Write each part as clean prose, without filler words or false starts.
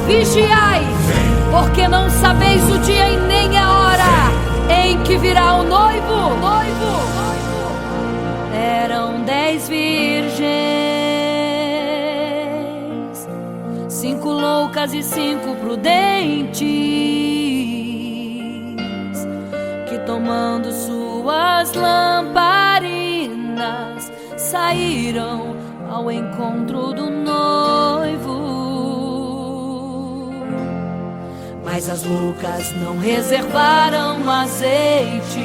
Vigiai, porque não sabeis o dia e nem a hora em que virá o noivo. Eram 10 virgens, 5 loucas e 5 prudentes, que tomando suas lamparinas saíram ao encontro do noivo. Mas as loucas não reservaram azeite.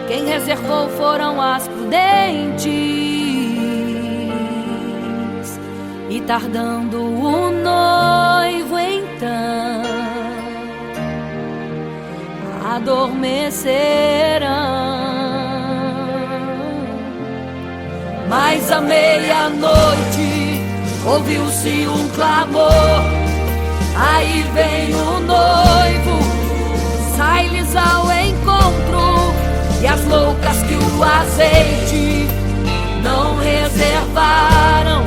Quem reservou foram as prudentes. E tardando o noivo então, adormecerão. Mas à meia-noite ouviu-se um clamor: aí vem o noivo, sai-lhes ao encontro. E as loucas que o azeite não reservaram,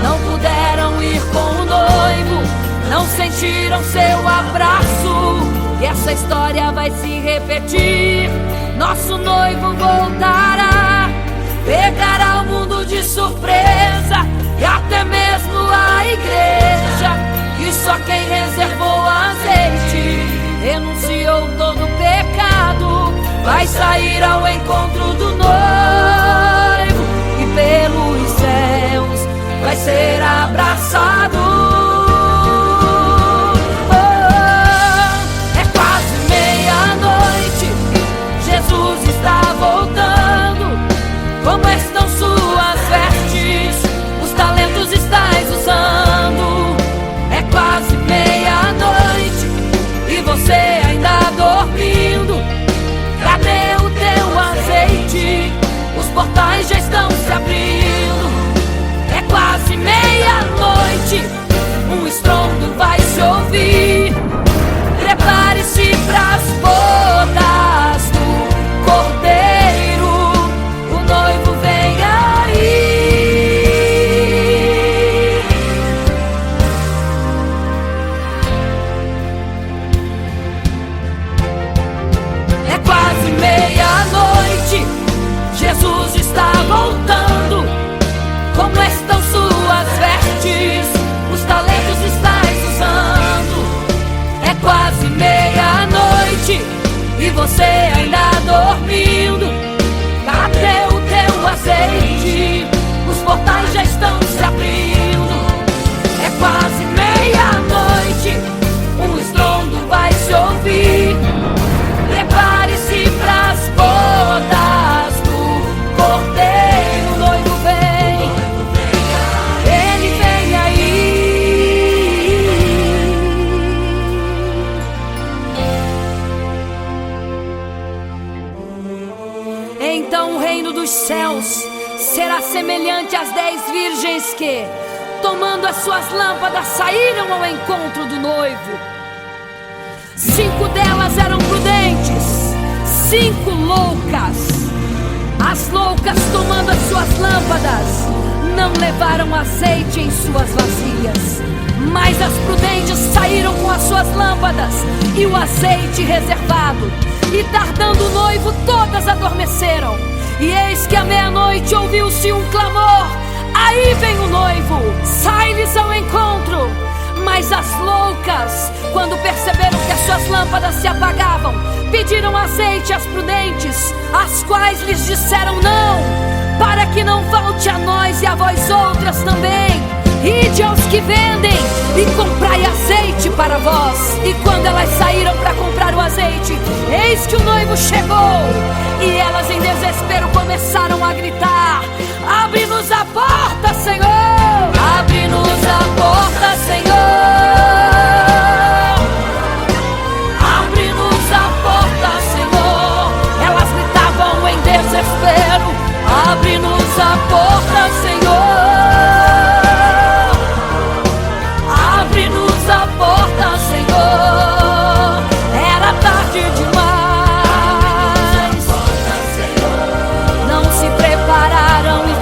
não puderam ir com o noivo, não sentiram seu abraço. E essa história vai se repetir. Nosso noivo voltará, pegará o mundo de surpresa, e até mesmo a igreja. E só quem reservou azeite, renunciou todo o pecado, vai sair ao encontro do noivo, e pelos céus vai ser abraçado. É quase meia-noite, Jesus está voltando. Como estão suas vestes? Os talentos estais usando. É quase meia-noite e você ainda dormindo. Cadê o teu azeite? Os portais já estão se abrindo. É quase meia-noite, um estrondo vai se ouvir. Prepare-se pras bodas do Cordeiro, o noivo vem aí. É quase meia-noite, Jesus está voltando. Como estão suas vestes? Os talentos estais usando. É quase meia-noite e você ainda dormindo. Cadê o teu azeite? Os portais já estão se abrindo. É quase meia-noite, um estrondo vai se ouvir. Prepare-se pras bodas do Cordeiro, o noivo vem, ele vem aí. Então o reino dos céus será semelhante às 10 virgens que, tomando as suas lâmpadas, saíram ao encontro do noivo. 5 delas eram prudentes, 5 loucas. As loucas, tomando as suas lâmpadas, não levaram azeite em suas vasilhas. Mas as prudentes saíram com as suas lâmpadas e o azeite reservado. E tardando o noivo, todas adormeceram. E eis que à meia-noite ouviu-se um clamor: aí vem o noivo, sai-lhes ao encontro. Mas as loucas, quando perceberam que as suas lâmpadas se apagavam, pediram azeite às prudentes, as quais lhes disseram: não, para que não falte a nós e a vós outras também. Ide aos que vendem e comprai azeite para vós. E quando elas saíram para comprar o azeite, eis que o noivo chegou. E elas em desespero começaram a gritar: abre-nos a porta, Senhor! Abre-nos a porta, Senhor! Abre-nos a porta, Senhor! Elas gritavam em desespero: abre-nos a porta, Senhor! Abre-nos a porta, Senhor! Era tarde demais. Não se prepararam e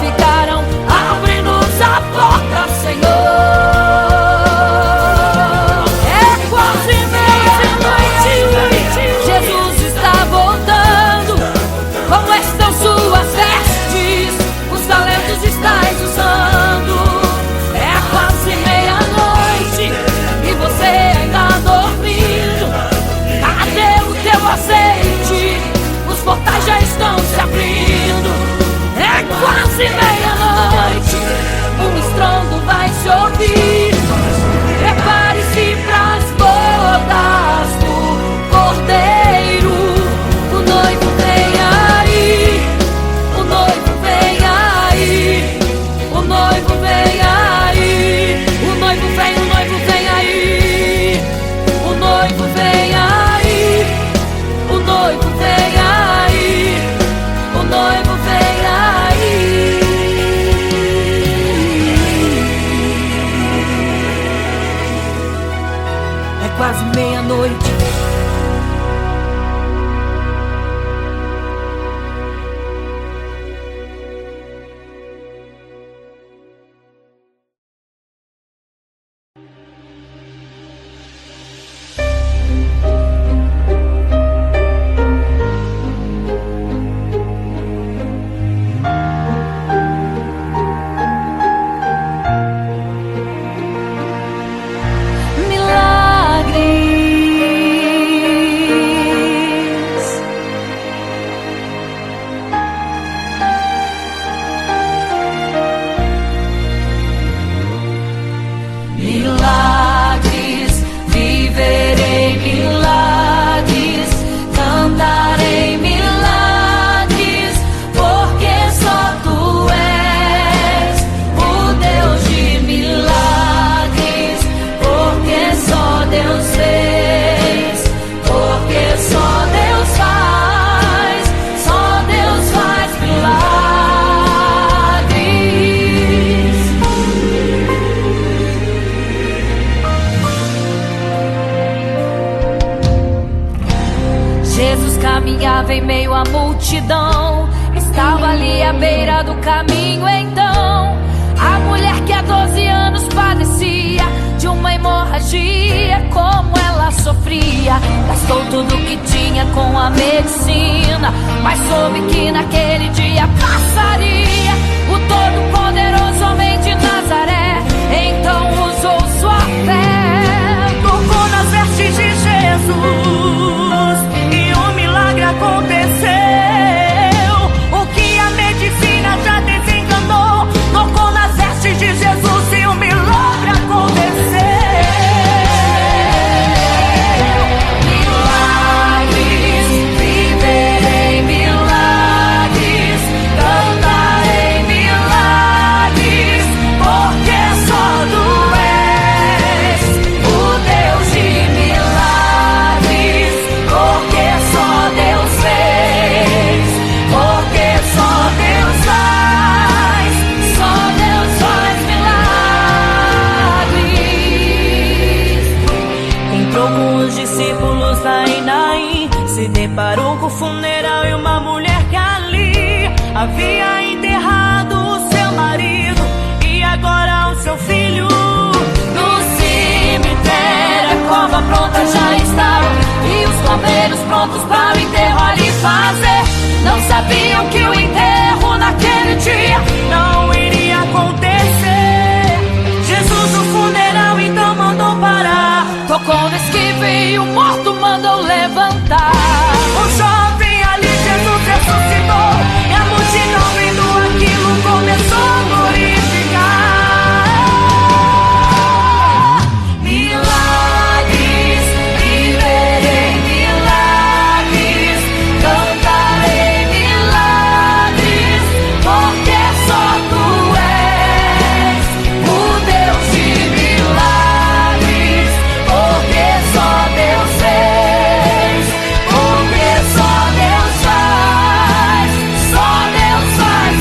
parava em meio à multidão. Estava ali à beira do caminho então a mulher que há 12 anos padecia de uma hemorragia. Como ela sofria, gastou tudo que tinha com a medicina, mas soube que naquele dia passaria o todo-poderoso homem de Nazaré. Então usou sua fé, tocou nas vestes de Jesus e um milagre aconteceu. O que a medicina já desencanou, tocou nas vestes de Jesus e um milagre aconteceu. Milagres, viverei milagres, cantarei milagres, porque só Tu és o Deus de milagres, porque só Deus fez, porque só Deus faz milagres. Entrou com os discípulos lá em Naim, se deparou com o funeral e uma mulher que ali havia enterrado o seu marido e agora o seu filho. No cemitério a cova pronta já estava e os coveiros prontos para o enterro ali fazer. Não sabiam que o enterro naquele dia não iria acontecer. Jesus no funeral então mandou parar, tocou no esquife e o morto mandou levantar. o jovem ali Jesus ressuscitou e a multidão vendo aquilo começou a glorificar. Milagres, viverei milagres, cantarei milagres, porque só Tu és o Deus de milagres, porque só Deus fez, porque só Deus faz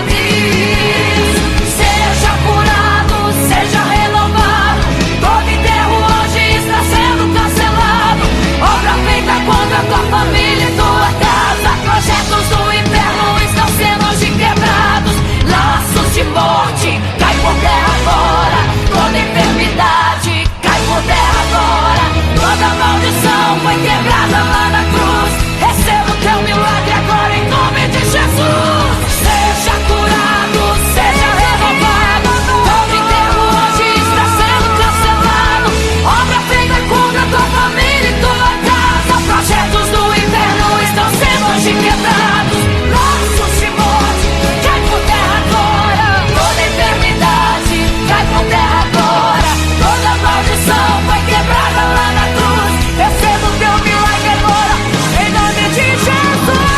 milagres. Seja curado, seja renovado, todo enterro hoje está sendo cancelado. Obra feita contra tua família e tua casa, projetos do inferno estão sendo hoje quebrados. Laços de morte cai por terra agora, toda enfermidade cai por terra agora, toda maldição foi quebrada lá na cruz. Receba o teu milagre agora em nome de Jesus. Seja curado, seja renovado, todo enterro hoje está sendo cancelado. Obra feita contra tua família e tua casa, projetos do inferno estão sendo hoje quebrados. Laços de morte cai por terra agora, toda enfermidade cai por terra agora, toda maldição foi quebrada lá na cruz. Receba o teu milagre agora em nome de Jesus.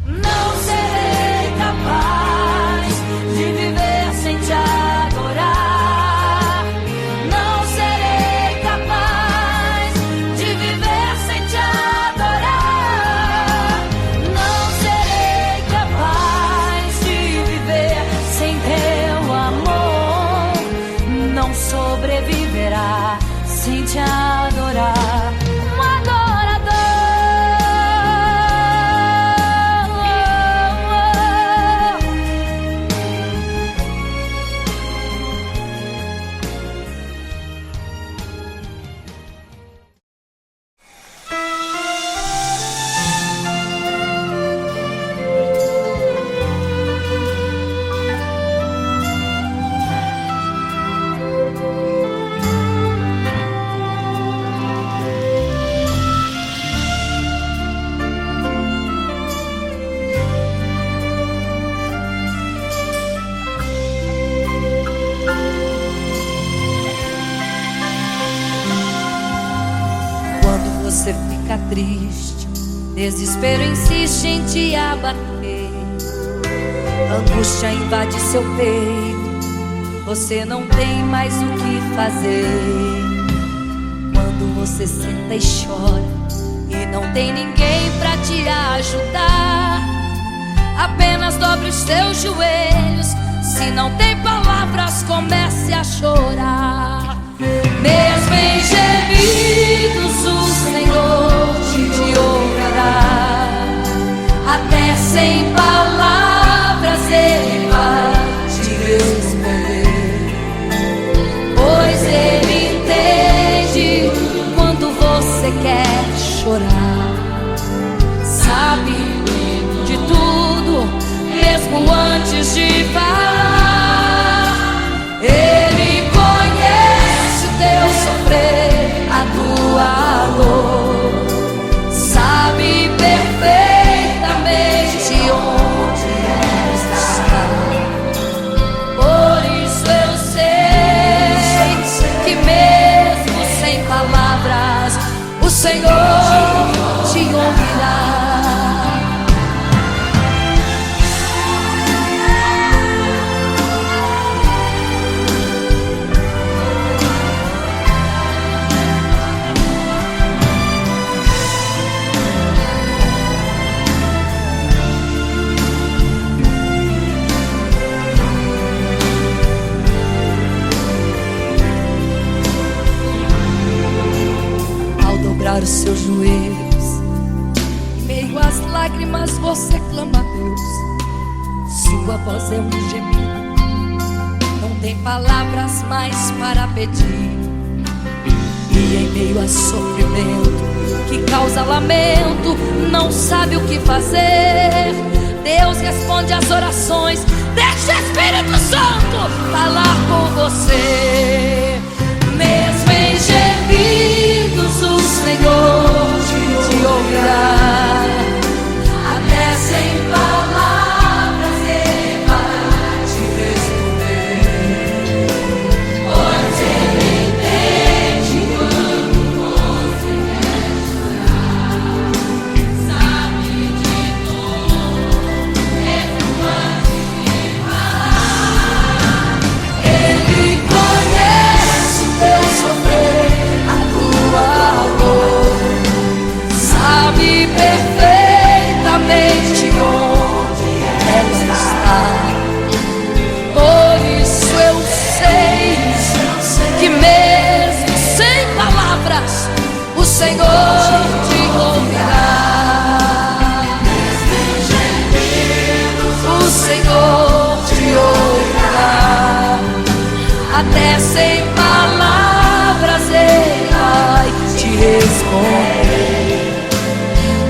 Não serei capaz de viver sem te adorar. Não serei capaz de viver sem te adorar. Não serei capaz de viver sem teu amor. Não sobreviverá sem te adorar. Um adorador. você fica triste, desespero insiste em te abater, angústia invade seu peito, você não tem mais o que fazer. Quando você senta e chora e não tem ninguém pra te ajudar, apenas dobre os seus joelhos. Se não tem palavras, comece a chorar. Mesmo em gemidos, o Senhor te ouvirá. Até sem palavras Ele vai te responder, pois Ele entende quando você quer chorar. Sabe de tudo, mesmo antes de falar. Ele conhece o teu sofrer, a tua dor, sabe perfeitamente onde está. Por isso eu sei que mesmo sem palavras o Senhor te ouvirá. Os seus joelhos, em meio às lágrimas você clama a Deus. Sua voz é um gemido, não tem palavras mais para pedir. E em meio a sofrimento que causa lamento, não sabe o que fazer. Deus responde às orações, deixa o Espírito Santo falar com você. Mesmo em gemidos o Senhor te ouvirá. Até sem palavras Ele vai te responder, pois Ele entende quando você quer chorar. Sabe de tudo, mesmo antes de falar. Ele conhece o teu sofrer, a tua dor, sabe perfeitamente onde ela está. Por isso eu sei que mesmo sem palavras o Senhor te ouvirá. O Senhor te ouvirá. Até sem palavras Ele vai te responder,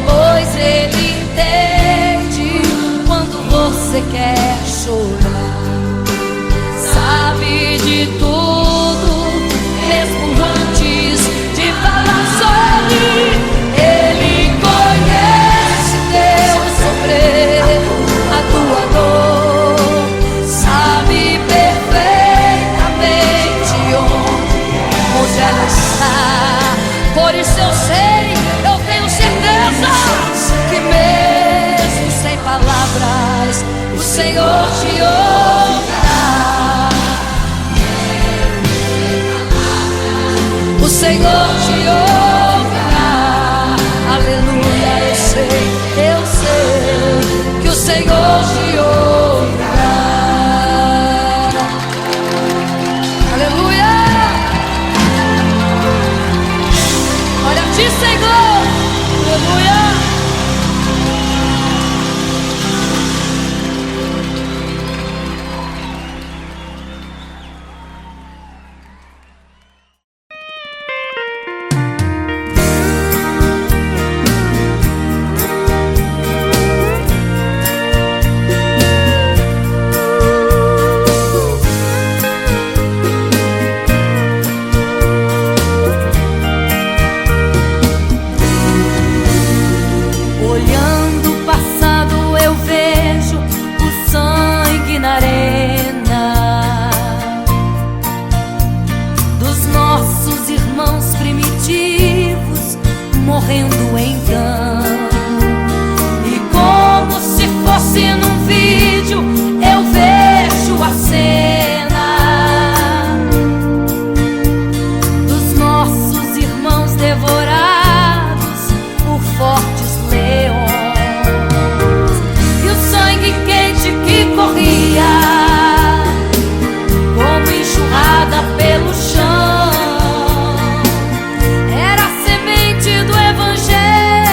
pois Ele entende quando você quer chorar. Sabe de tudo, mesmo antes de falar sobre. Ele conhece teu sofrer, a tua dor, sabe perfeitamente onde ela está. Por isso eu sei, eu tenho certeza que mesmo sem palavras o Senhor te ouvirá. O Senhor te ouvirá. Aleluia, eu sei que o Senhor te ouvirá. Aleluia. Olha a ti, Senhor. Aleluia. morrendo então. E como se fosse num vídeo, eu vejo a cena dos nossos irmãos devorados por fortes leões, e o sangue quente que corria como enxurrada pelo chão era a semente do evangelho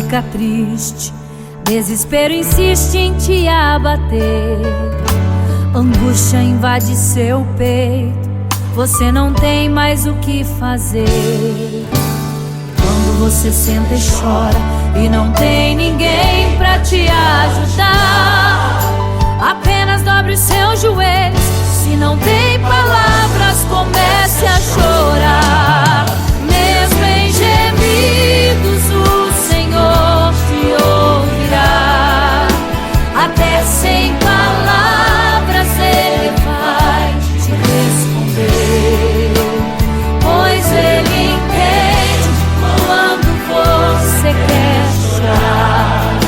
fica triste, desespero insiste em te abater, angústia invade seu peito, você não tem mais o que fazer. Quando você senta e chora e não tem ninguém pra te ajudar, apenas dobre os seus joelhos. Se não tem palavras, comece a chorar. Mesmo em gemidos, o Senhor te ouvirá. Até sem palavras Ele vai te responder, pois Ele entende quando você quer chorar.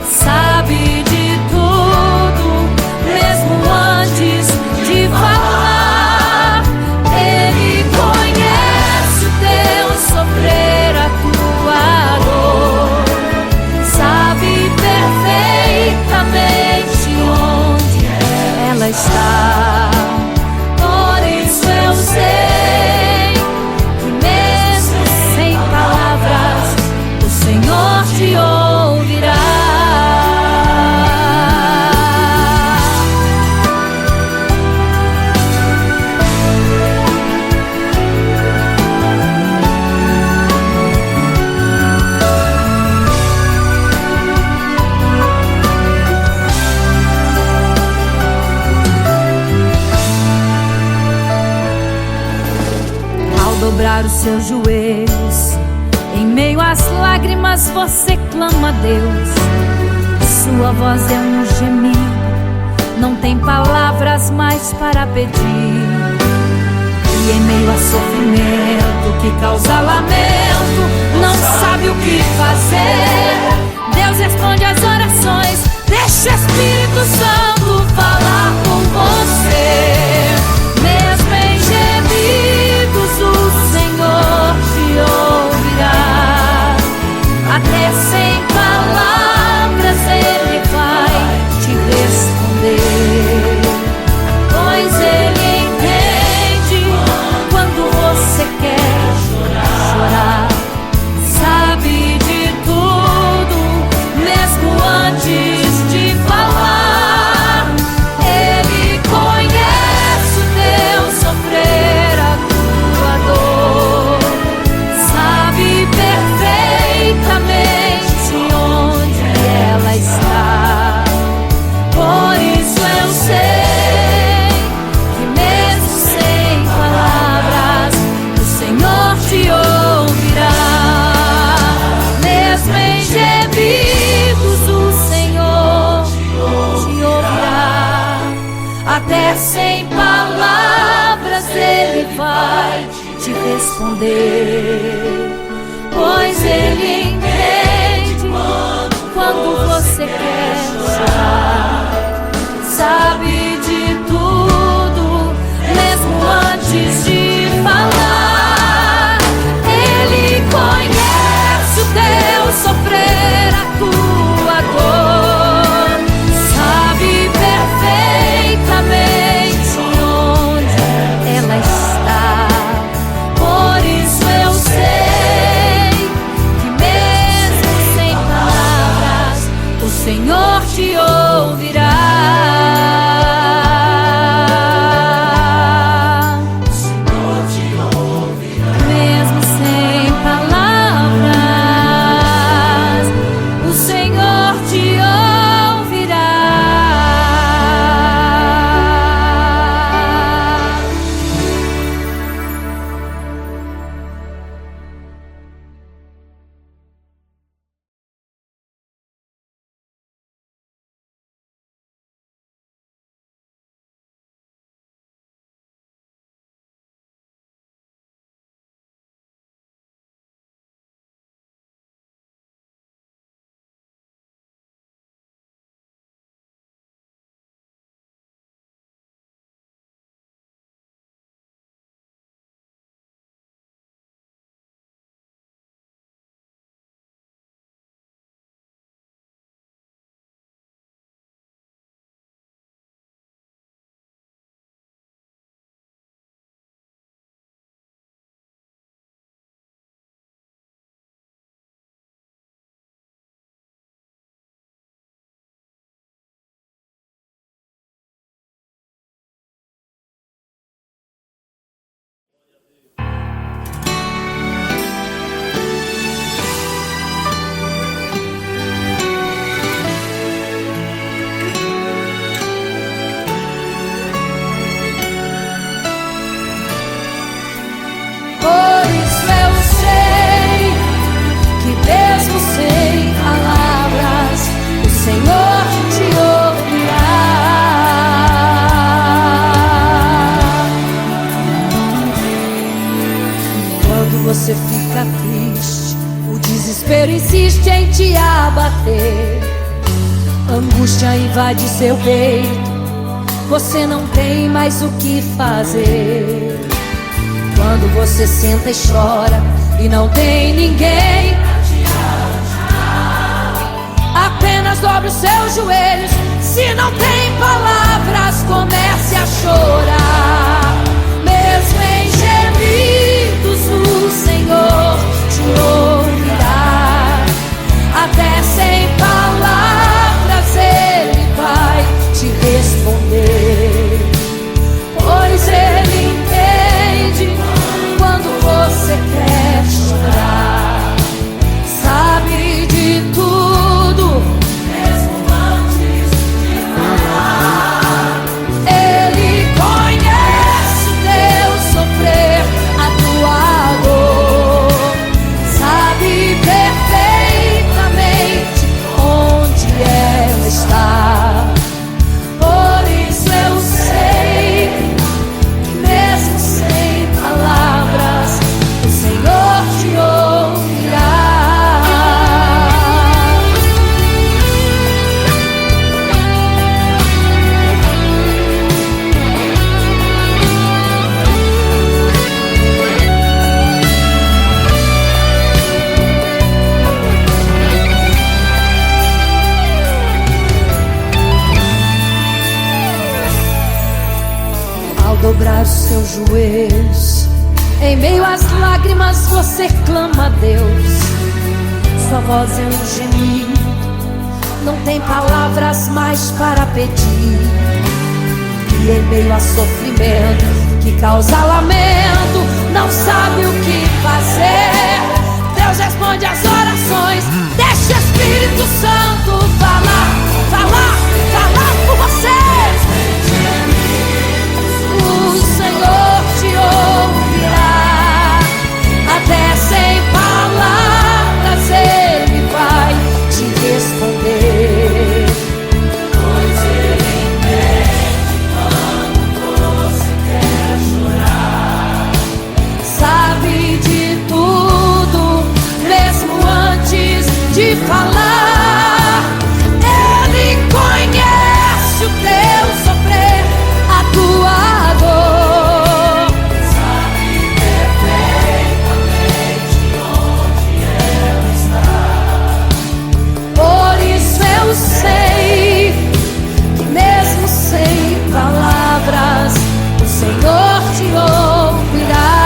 Sabe de tudo, mesmo antes de falar. Ele conhece o teu sofrer, a tua dor. Sabe perfeitamente onde ela está. Por isso eu sei que mesmo sem palavras o Senhor te ouvirá. Ao dobrar os seus joelhos, em meio às lágrimas você clama a Deus. Sua voz é um gemido, não tem palavras mais para pedir. E em meio a sofrimento que causa lamento, não sabe o que fazer. Deus responde às orações, deixa o Espírito Santo falar com você. Mesmo em gemidos o Senhor te ouvirá. Até sem palavras Ele vai te responder, pois Ele entende quando você quer chorar. Sabe de tudo, mesmo antes de falar. Ele conhece o teu sofrer, a tua dor. Sabe perfeitamente onde ela está. Por isso eu sei que mesmo sem palavras o Senhor te ouvirá. Mesmo em gemidos o Senhor te ouvirá. Até sem palavras Ele vai te responder, pois Ele entende quando você quer chorar. Sabe de tudo, mesmo antes de falar. Ele conhece o teu sofrer, a tua dor. Sabe perfeitamente onde ela está. Por isso eu sei que mesmo sem palavras o Senhor te ouvirá. insiste em te abater. Angústia invade seu peito, você não tem mais o que fazer. Quando você senta e chora e não tem ninguém, apenas dobre os seus joelhos. Se não tem palavras, comece a chorar. Mesmo em gemidos, o Senhor te ouvirá. Até sem palavras Ele vai te responder, pois Ele entende quando você quer chorar. Sabe de tudo, mesmo antes de falar. Ele conhece o teu sofrer, a tua dor. Sabe perfeitamente onde ela está. Por isso eu sei que mesmo sem palavras o Senhor te ouvirá. Ao dobrar os seus joelhos, em meio às lágrimas você clama a Deus. Sua voz é um gemido, não tem palavras mais para pedir. E em meio a sofrimento que causa lamento, não sabe o que fazer. Deus responde às orações. Deixa o Espírito Santo falar, falar, falar por você. O Senhor te ouvirá. Até sem palavras Ele vai te responder, pois Ele entende quando você quer chorar. Sabe de tudo, mesmo antes de falar. Ele conhece o teu sofrer, a tua dor. Sabe perfeitamente onde ela está. Por isso eu sei que mesmo sem palavras o Senhor te ouvirá.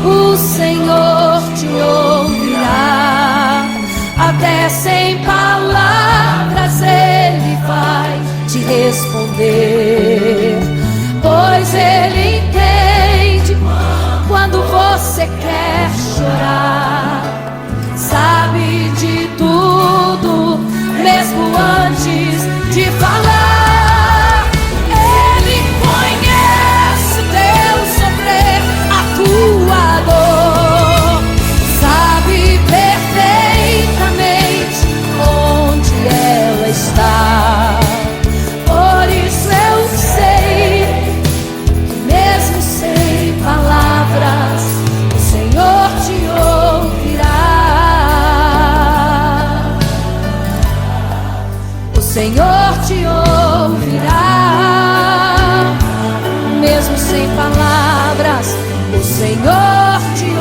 O Senhor te ouvirá. Até sem palavras Ele vai te responder, pois Ele entende quando você quer chorar. Sabe de tudo, mesmo antes de falar. Ele conhece o teu sofrer, a tua dor. Sabe perfeitamente onde ela está. Por isso eu sei que mesmo sem palavras o Senhor te ouvirá. O Senhor te ouvirá. Mesmo sem palavras o Senhor te ouvirá.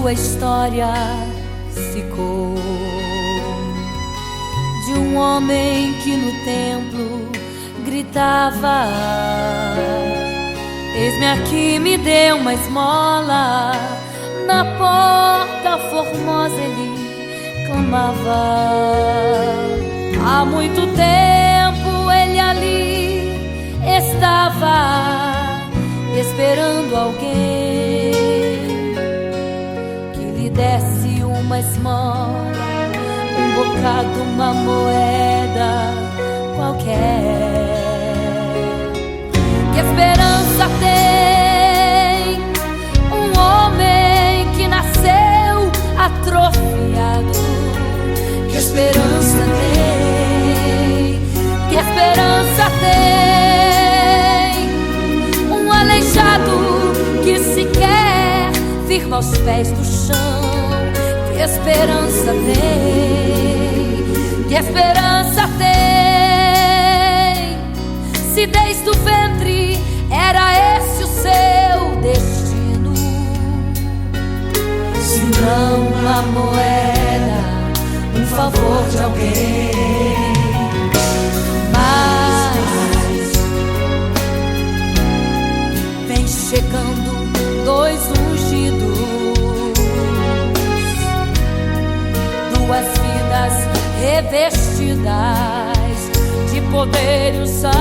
sua história ficou de um homem que no templo gritava: eis-me aqui, me dê uma esmola. Na porta formosa ele clamava. Há muito tempo ele ali estava, esperando alguém que lhe desse uma esmola, um bocado, uma moeda qualquer. Que esperança tem um homem que nasceu atrofiado? Que esperança tem? Que esperança tem um aleijado que sequer firma os pés do chão? Que esperança tem? Que esperança tem? Se desde o ventre era esse o seu destino, se não uma moeda, um favor de alguém. Mas vem chegando dois ungidos, duas vidas revestidas de poder e unção.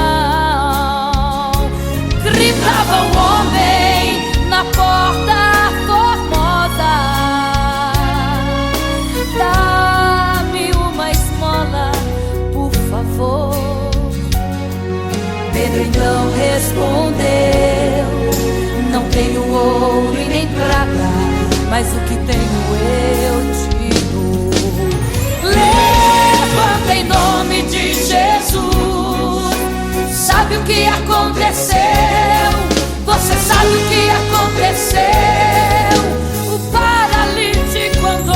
Gritava o homem na porta formosa: dá-me uma esmola, por favor. Pedro então respondeu: não tenho ouro e nem prata, mas o que tenho eu te dou. Levanta em nome de Jesus. Sabe o que aconteceu? Você sabe o que aconteceu? O paralítico andou.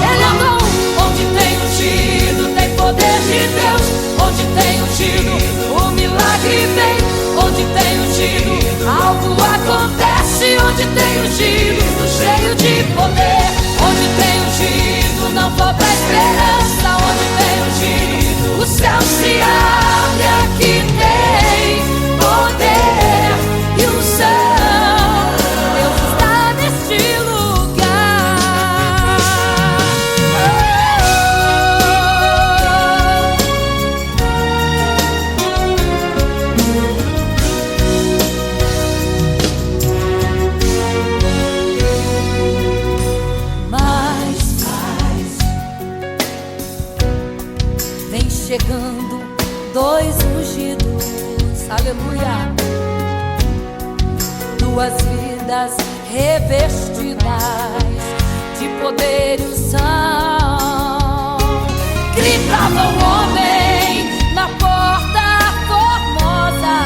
Ele andou. Onde tem ungido, tem poder de Deus. Onde tem ungido, o milagre vem. Onde tem ungido, algo acontece. Onde tem ungido, cheio de poder. Onde tem ungido, não falta esperança. Onde tem ungido, o céu se abre. Aqui tem poder e unção. Deus está neste lugar. Mas vem chegando dois ungidos, aleluia, duas vidas revestidas de poder e unção. Gritava o homem na porta formosa: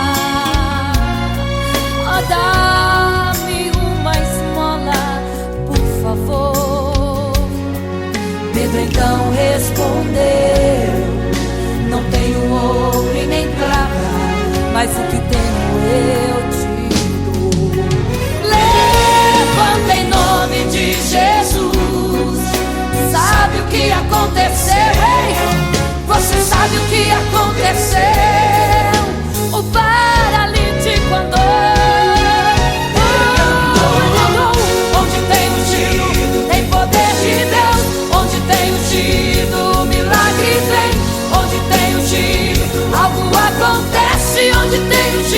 oh, dá-me uma esmola, por favor. Pedro então respondeu: não tenho ouro e nem prata, mas o que tenho eu te dou. Levanta em nome de Jesus. Sabe o que aconteceu? Você sabe o que aconteceu? O paralítico andou. Onde tem ungido, tem poder de Deus. Onde tem ungido, o milagre vem. Onde tem ungido, algo acontece. Onde tem ungido,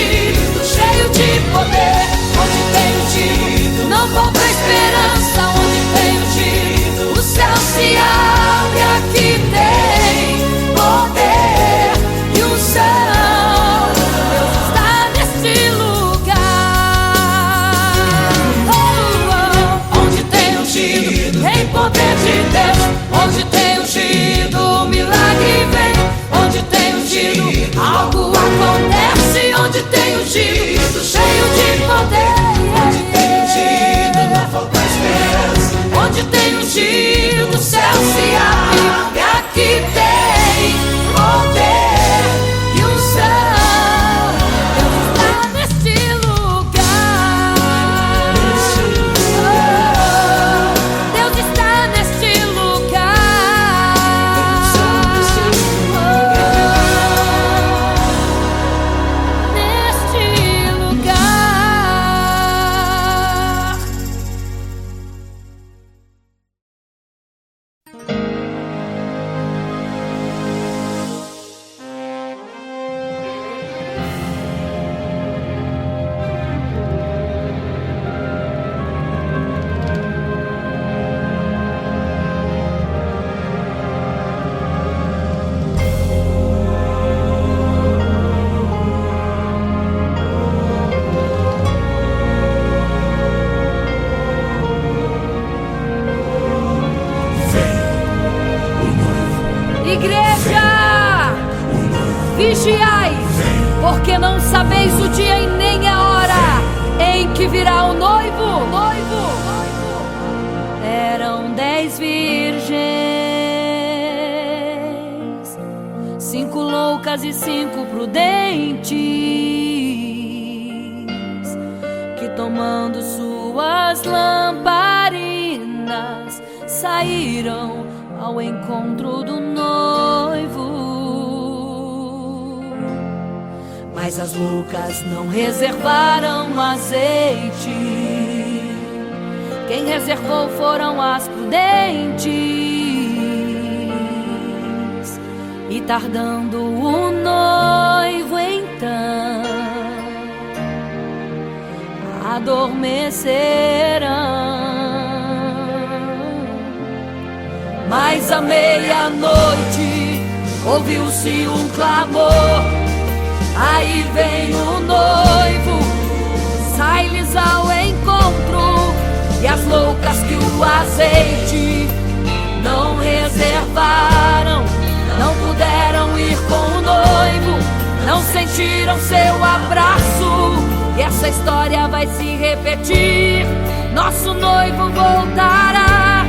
vigiai, porque não sabeis o dia e nem a hora em que virá o noivo. Eram 10 virgens, 5 loucas e 5 prudentes, que tomando suas lamparinas saíram ao encontro do noivo. Mas as loucas não reservaram azeite. Quem reservou foram as prudentes. E tardando o noivo então, adormecerão. Mas à meia-noite ouviu-se um clamor: aí vem o noivo, sai-lhes ao encontro. E as loucas que o azeite não reservaram, não puderam ir com o noivo, não sentiram seu abraço. E essa história vai se repetir. Nosso noivo voltará,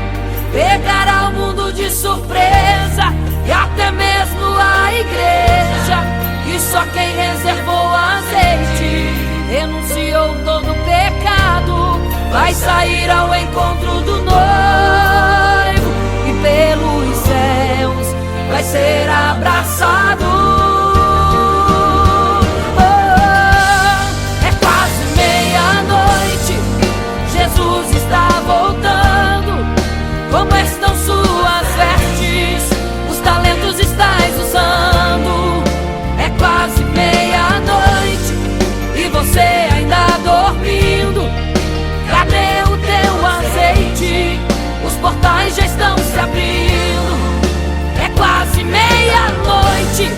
pegará o mundo de surpresa, e até mesmo a igreja. E só quem reservou azeite, renunciou todo o pecado, vai sair ao encontro do noivo, e pelos céus vai ser abraçado. É quase meia-noite, Jesus está voltando. Como estão suas vestes? Os talentos estais usando. É quase meia-noite e você ainda dormindo. Cadê o teu azeite? Os portais já estão se abrindo. É quase meia-noite,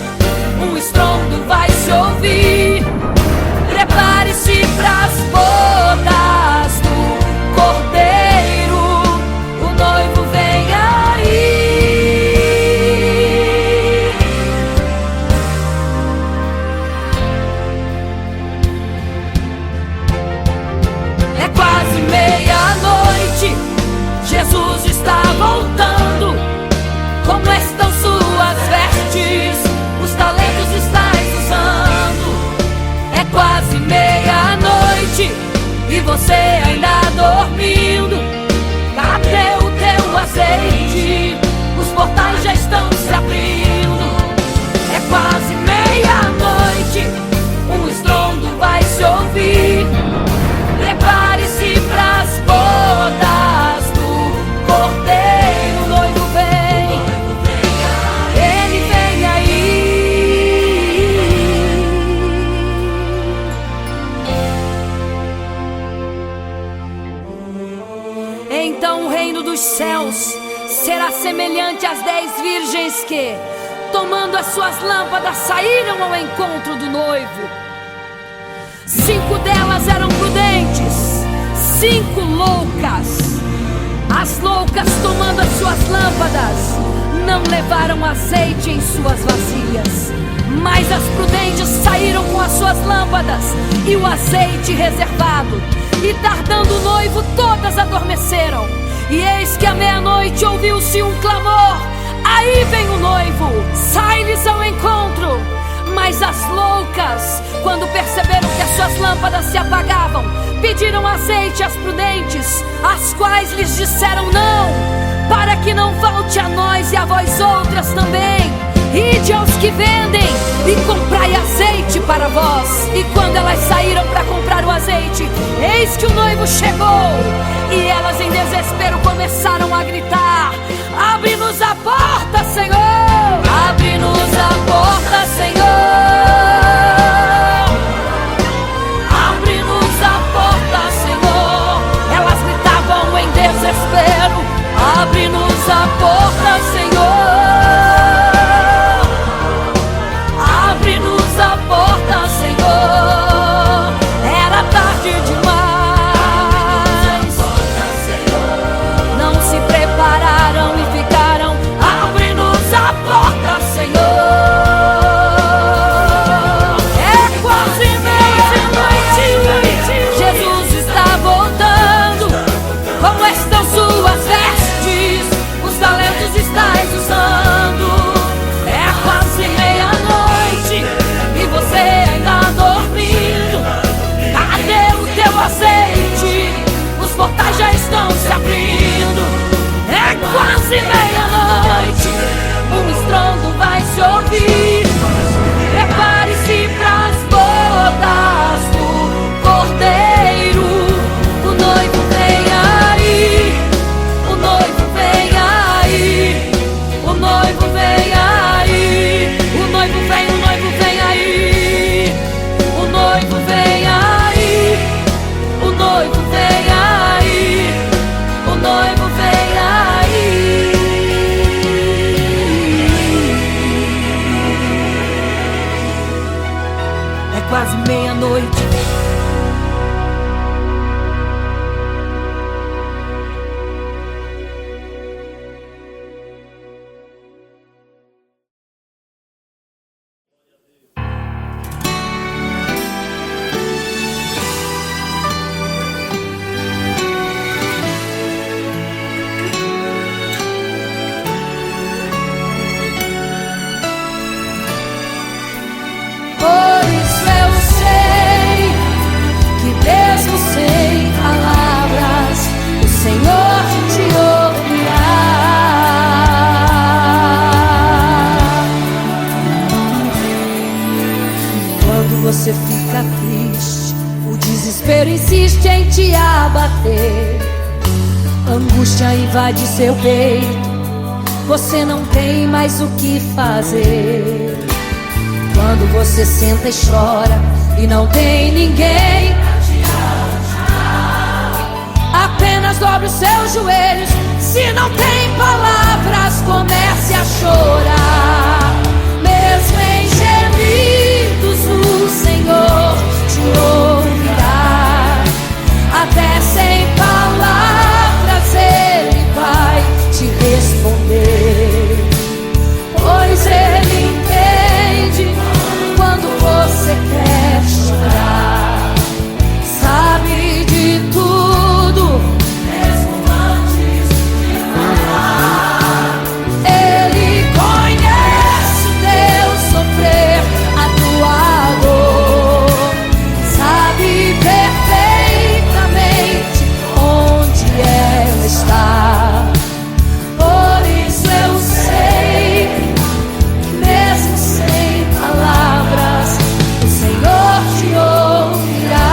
um estrondo vai se ouvir. Prepare-se pras bodas do Cordeiro, o noivo vem aí. É quase meia-noite, Jesus está voltando. Como estão suas vestes? Os talentos estais usando. É quase meia-noite e você ainda dormindo. Cadê o teu azeite? Os portais já estão se abrindo. É quase meia-noite, um estrondo vai se ouvir. Prepare-se pras bodas do Cordeiro, o noivo vem, ele vem aí. Então o reino dos céus será semelhante às 10 virgens que, tomando as suas lâmpadas, saíram ao encontro do noivo. 5 delas eram prudentes, 5 loucas. As loucas, tomando as suas lâmpadas, não levaram azeite em suas vasilhas. Mas as prudentes saíram com as suas lâmpadas e o azeite reservado. E tardando o noivo, todas adormeceram. E eis que à meia-noite ouviu-se um clamor: aí vem o noivo, sai-lhes ao encontro. Mas as loucas, quando perceberam que as suas lâmpadas se apagavam, pediram azeite às prudentes, as quais lhes disseram: não, para que não falte a nós e a vós outras também. Ide aos que vendem e comprai azeite para vós. E quando elas saíram para comprar o azeite, eis que o noivo chegou. E elas em desespero começaram a gritar: abre-nos a porta, Senhor! Abre-nos a porta, Senhor! Abre-nos a porta, Senhor! Elas gritavam em desespero: abre-nos a porta, Senhor! Abre-nos a porta, Senhor! Era tarde demais. Não se prepararam e ficaram Ele insiste em te abater. Angústia invade seu peito, você não tem mais o que fazer. Quando você senta e chora e não tem ninguém, apenas dobre os seus joelhos. Se não tem palavras, comece a chorar. Mesmo em gemidos, o Senhor te ouvirá. Até sem palavras Ele vai te responder, pois Ele entende quando você quer chorar. Sabe de tudo, mesmo antes de falar. Ele conhece o teu sofrer, a tua dor. Sabe perfeitamente onde ela está. Por isso eu sei que mesmo sem palavras o Senhor te ouvirá.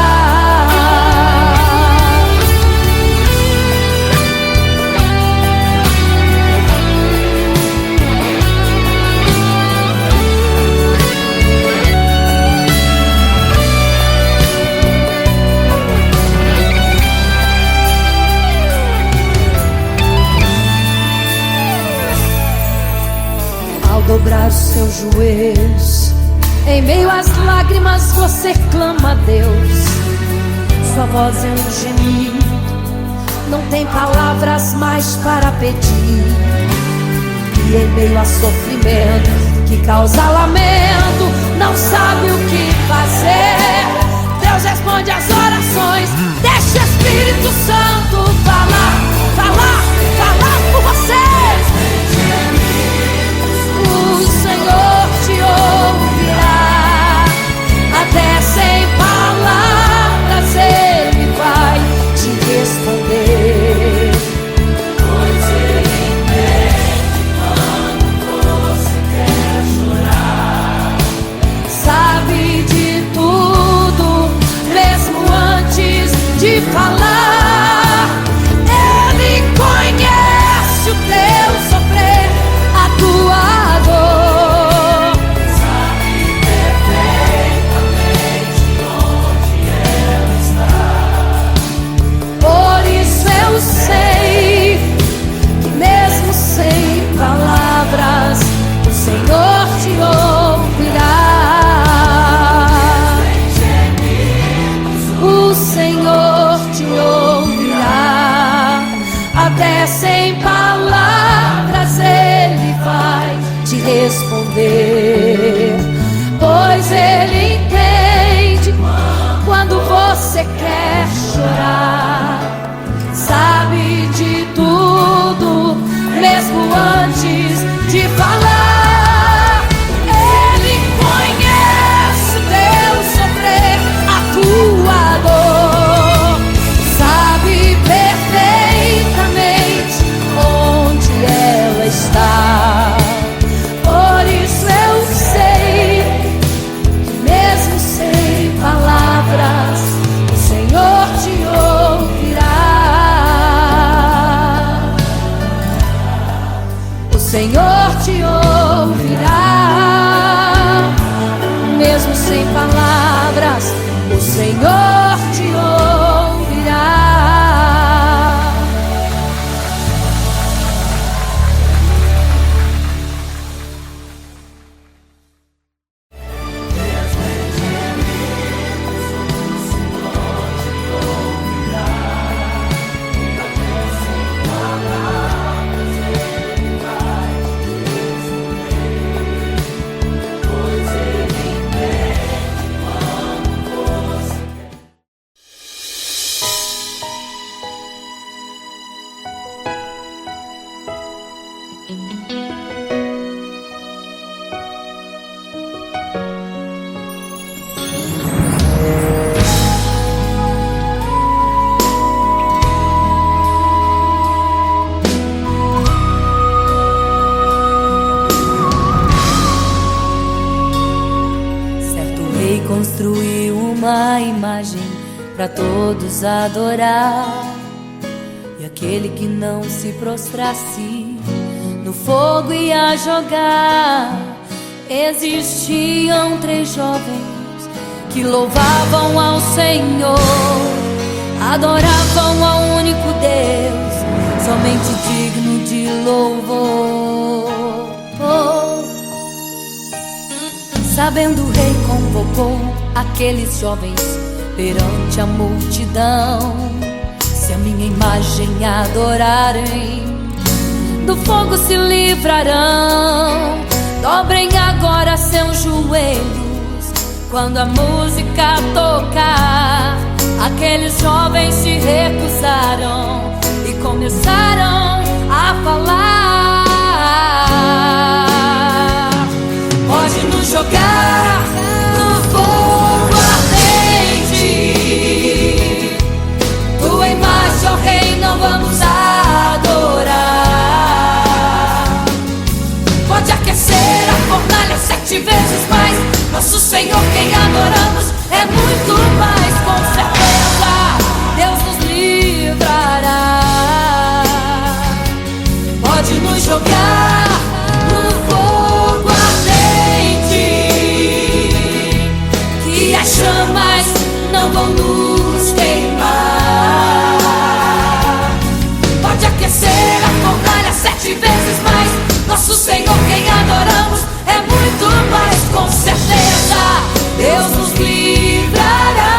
Ao dobrar os seus joelhos, em meio às lágrimas você clama a Deus. Sua voz é um gemido, não tem palavras mais para pedir. E em meio a sofrimento que causa lamento, não sabe o que fazer. Deus responde às orações. Deixa o Espírito Santo falar, falar, falar por você. O Senhor te ouvirá. Até sem palavras Ele vai te responder, pois Ele entende quando você quer chorar. Sabe de tudo, mesmo antes de falar. Ele conhece o teu sofrer, a tua dor. Sabe perfeitamente onde ela está. Por isso eu sei que mesmo sem palavras o Senhor te ouvirá. O Senhor te ouvirá. Até sem palavras Ele vai te responder, pois Ele entende quando você quer chorar. Sabe de tudo, mesmo antes de falar. Ele conhece o teu sofrer, a tua dor. Sabe perfeitamente onde ela está. Por isso eu sei que mesmo sem palavras o Senhor te ouvirá. pra todos adorar. E aquele que não se prostrasse no fogo ia jogar. Existiam 3 jovens que louvavam ao Senhor, adoravam ao único Deus, somente digno de louvor. Sabendo, o rei convocou aqueles jovens perante a multidão. Se a minha imagem adorarem, do fogo se livrarão. Dobrem agora seus joelhos quando a música tocar. Aqueles jovens se recusaram e começaram a falar: pode nos jogar no fogo ardente, tua imagem, ó Rei, não vamos adorar. Pode aquecer a fornalha 7 vezes mais, nosso Senhor quem adoramos é muito mais. Com certeza Deus nos livrará. Pode nos jogar no fogo ardente, que as chamas não vão nos queimar. Pode aquecer a fornalha 7 vezes mais, nosso Senhor quem adoramos é muito mais. Com certeza Deus nos livrará.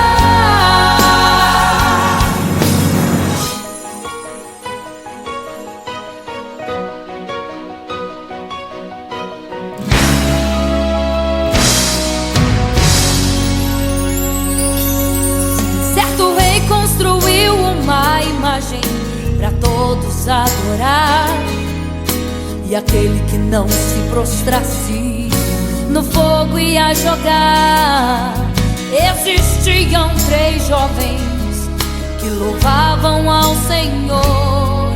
Certo rei construiu uma imagem para todos adorar. E aquele que não se prostrasse no fogo ia jogar. Existiam 3 jovens que louvavam ao Senhor,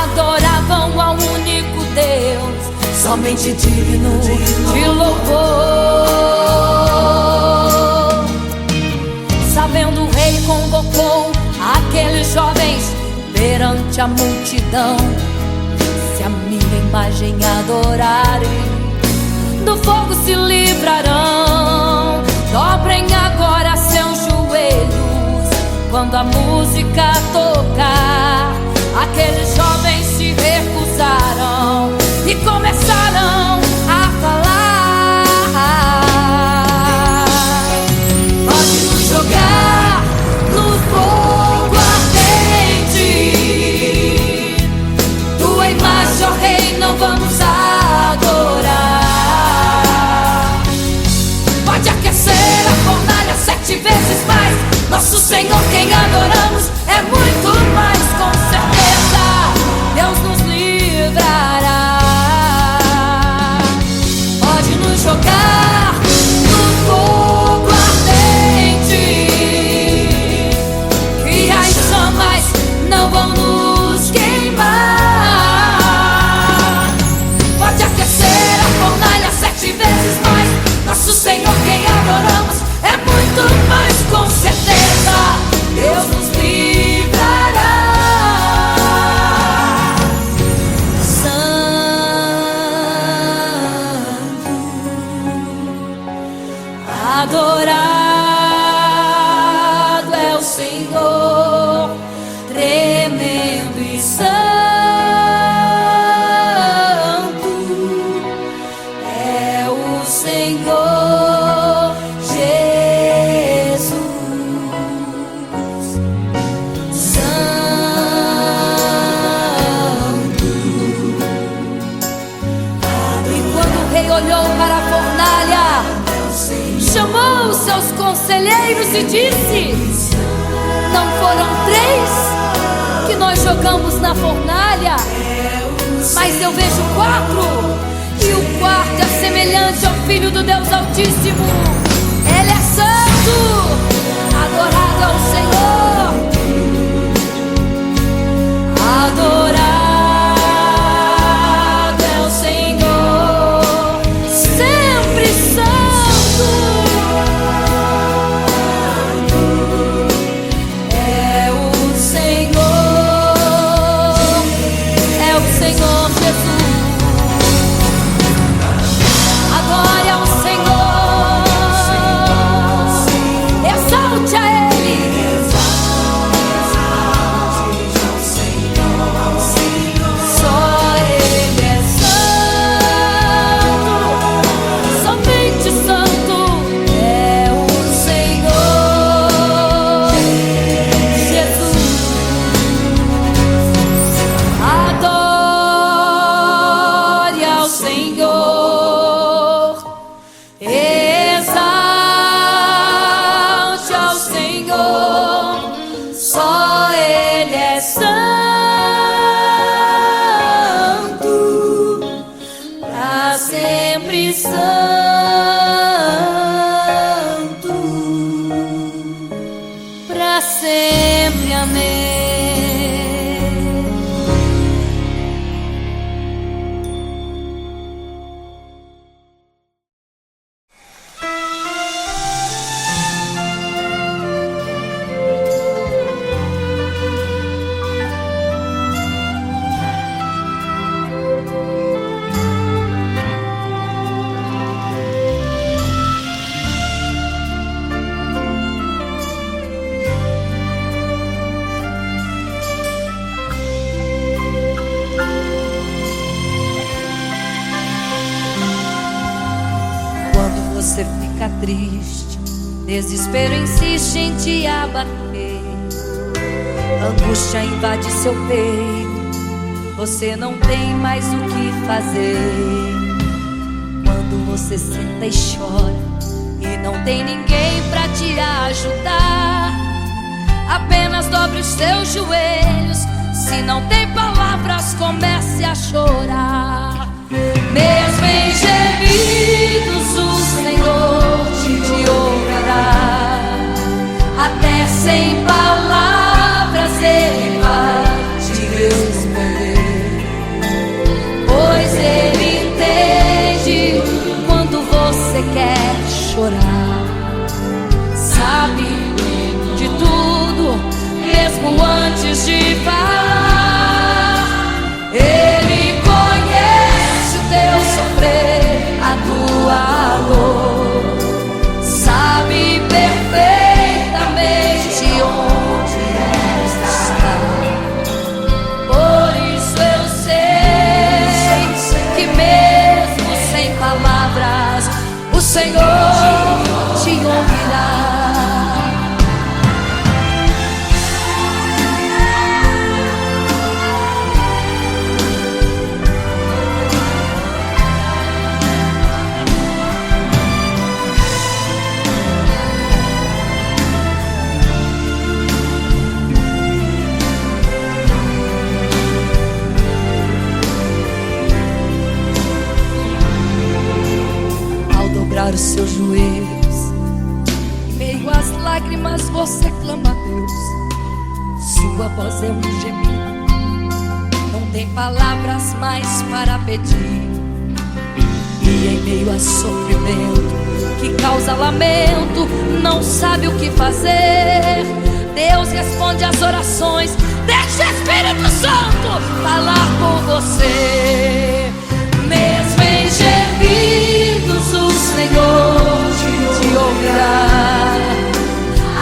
adoravam ao único Deus, somente digno de louvor. Sabendo, o rei convocou aqueles jovens perante a multidão. Se a minha imagem adorarem, do fogo se livrarão. Dobrem agora seus joelhos quando a música tocar. Aqueles jovens se recusaram e começaram a falar: pode nos jogar no fogo ardente, tua imagem, ó Rei, não vamos adorar. Pode aquecer a fornalha 7 vezes mais, nosso Senhor quem adoramos é muito mais. Com certeza Deus nos livrará. Pode nos jogar no fogo ardente, que as chamas não vão nos queimar. Pode aquecer a fornalha 7 vezes mais, nosso Senhor quem adoramos é muito mais. Com certeza Deus nos livrará. Santo, adorado é o Senhor, tremendo e santo é o Senhor Jesus. Santo. E quando o rei olhou para a fornalha, chamou os seus conselheiros e disse: não foram 3 que nós jogamos na fornalha, mas eu vejo 4, e o quarto é semelhante ao Filho do Deus Altíssimo. Ele é santo, adorado ao Senhor, adorado é o Senhor, sempre santo. amém. Você fica triste, desespero insiste em te abater, angústia invade seu peito, você não tem mais o que fazer. Quando você senta e chora e não tem ninguém pra te ajudar, apenas dobre os seus joelhos. Se não tem palavras, comece a chorar. Mesmo em gemidos o Senhor te ouvirá, até sem palavras Ele vai te responder, pois Ele entende quando você quer chorar. Sabe de tudo, mesmo antes de falar. Ele conhece o teu sofrer, a tua dor, sabe perfeitamente onde está. Por isso eu sei que mesmo sem palavras o Senhor te ouvirá. Os seus joelhos, em meio às lágrimas você clama a Deus. Sua voz é um gemido, não tem palavras mais para pedir. E em meio a sofrimento que causa lamento, não sabe o que fazer. Deus responde às orações, deixa o Espírito Santo falar por você. Mesmo em gemidos o Senhor te ouvirá,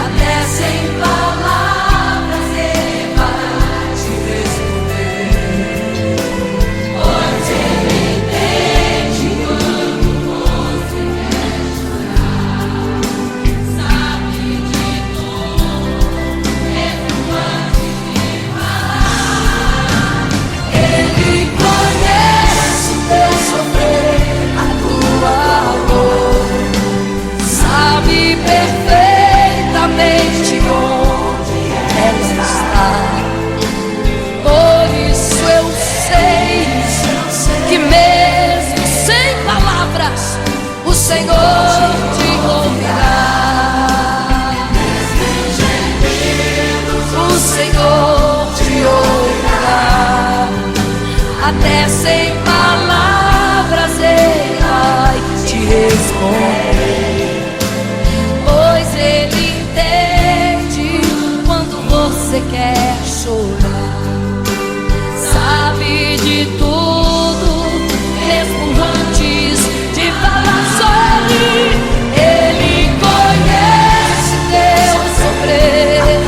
até sem palavras Ele vai te responder, pois Ele entende quando você quer chorar. Sabe de tudo, mesmo antes de falar. Ele conhece o teu sofrer, a tua dor, sabe perfeitamente onde ela está. Por isso eu sei que mesmo sem palavras o Senhor te ouvirá. O Senhor te ouvirá, até sem palavras Ele vai te responder, pois Ele entende quando você quer chorar. Sabe de tudo, mesmo antes de falar sobre. Ele conhece teu sofrer,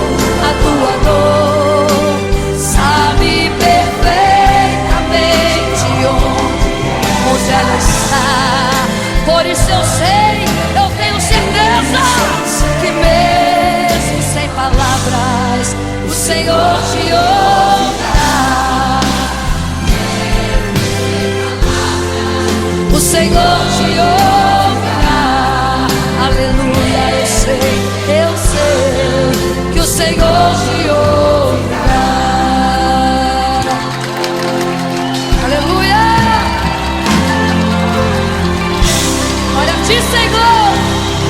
a tua dor, sabe perfeitamente onde ela está. Por isso eu sei, eu tenho certeza que mesmo sem palavras o Senhor te ouvirá. O Senhor te ouvirá. Aleluia, eu sei que o Senhor te ouvirá. Aleluia. Olha a ti, Senhor.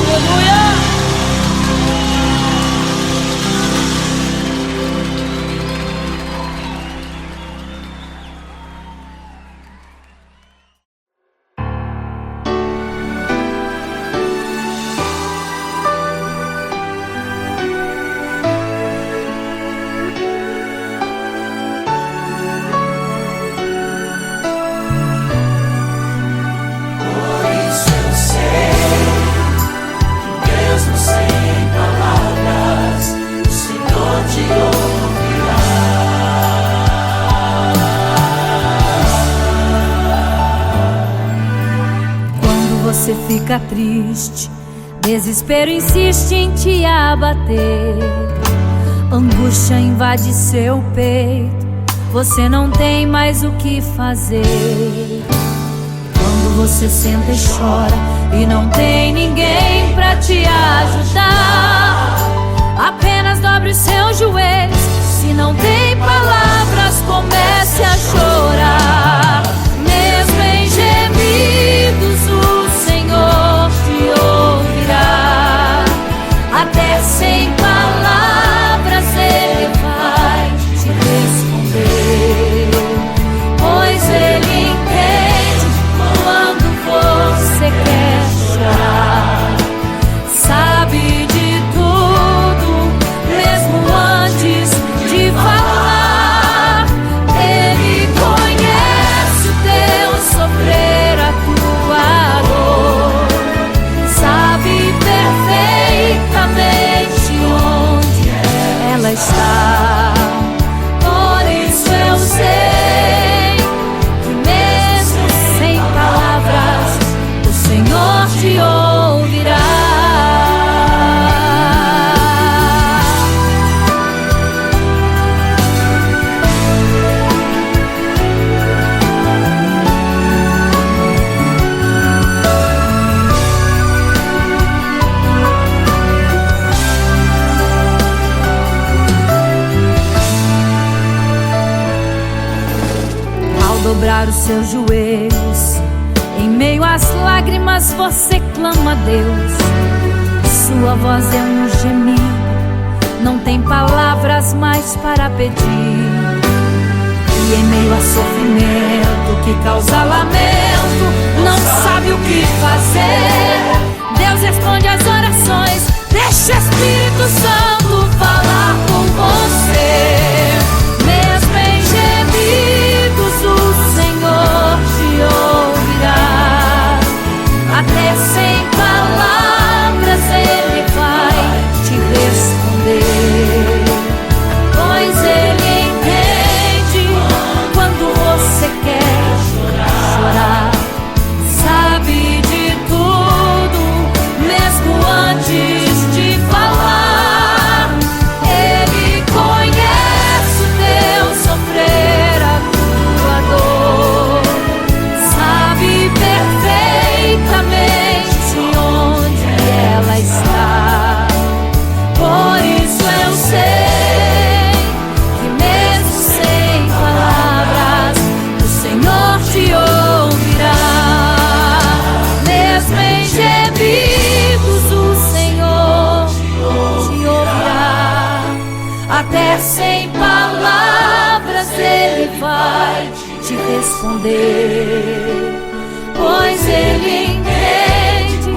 Aleluia. você fica triste, desespero insiste em te abater, angústia invade seu peito, você não tem mais o que fazer. Quando você senta e chora e não tem ninguém pra te ajudar, apenas dobre os seus joelhos. Se não tem palavras, comece a chorar. Mesmo em gemidos, o Senhor te ouvirá. Até sem palavras Ele vai te responder, pois Ele entende quando você quer chorar. Sabe de tudo, mesmo antes de falar. Ele conhece o teu sofrer, a tua dor. Sabe perfeitamente onde ela está. Por isso eu sei que mesmo sem palavras o Senhor te ouvirá. Dobrar os seus joelhos, em meio às lágrimas você clama a Deus. Sua voz é um gemido, não tem palavras mais para pedir. E em meio a sofrimento que causa lamento, não sabe o que fazer. Deus responde às orações, deixa o Espírito Santo falar com você. Mesmo em gemidos o Senhor te ouvirá. Até sem palavras Ele vai te responder, pois Ele entende quando você quer chorar. Sabe de tudo, mesmo antes de falar. Ele conhece o teu sofrer, a tua dor. Sabe perfeitamente onde ela está. Por isso eu sei que mesmo sem palavras o Senhor te ouvirá. Mesmo em gemidos o Senhor te ouvirá. Até sem palavras Ele vai te responder, pois Ele entende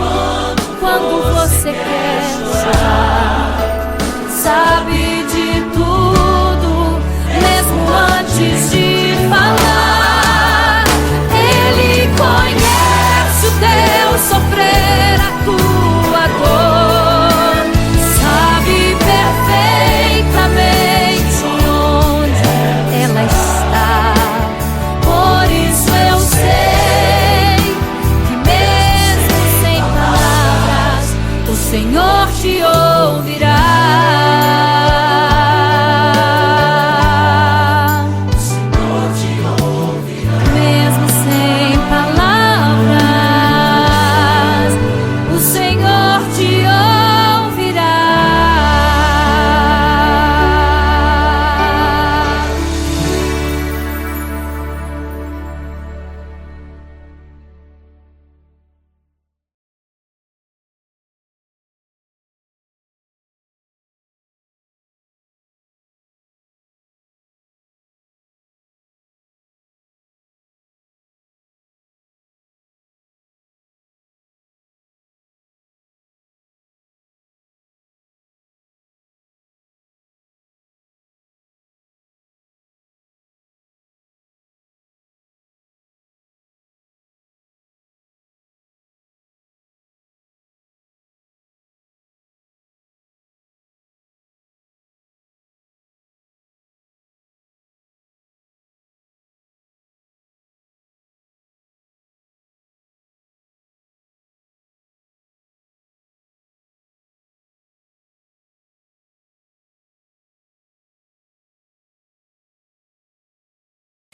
quando você quer chorar. Sabe de tudo, mesmo antes de falar. Ele conhece o teu sofrer, a tua dor. Sabe perfeitamente onde ela está. Por isso eu sei que mesmo sem palavras o Senhor te ouvirá.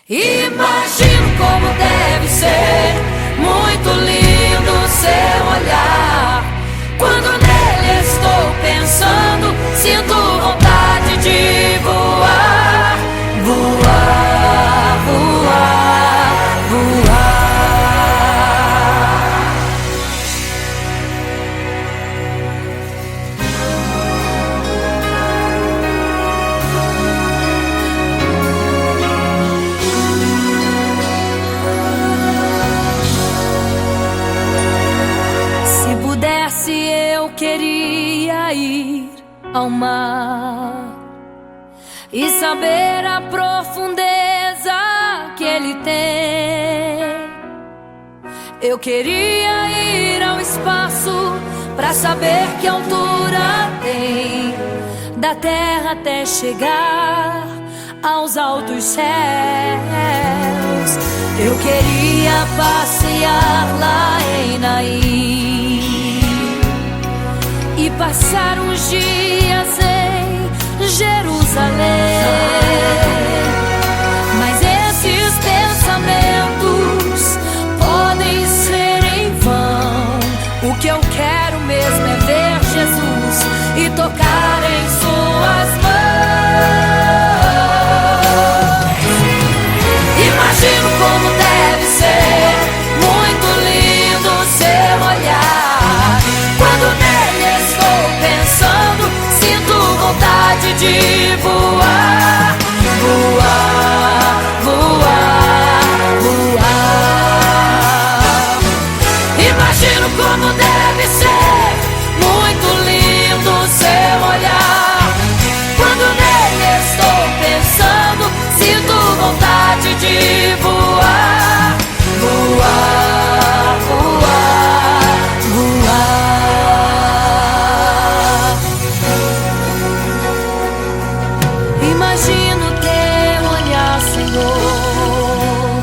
Imagino como deve ser muito lindo seu olhar. Quando nele estou pensando, sinto vontade de voar, voar, voar, voar. Se pudesse, eu queria ir ao mar e saber a profundeza que ele tem. Eu queria ir ao espaço pra saber que altura tem, da terra até chegar aos altos céus. Eu queria passear lá em Naim e passar uns dias em Jerusalém. Mas esses pensamentos podem ser em vão. O que eu quero mesmo é ver Jesus e tocar em suas mãos. Imagino como deve ser muito lindo seu olhar. Quando nele estou pensando, sinto vontade de voar, voar, voar, voar. Imagino como deve ser muito lindo seu olhar. Quando nele estou pensando, sinto vontade de voar, voar, voar, voar. Imagino teu olhar, Senhor.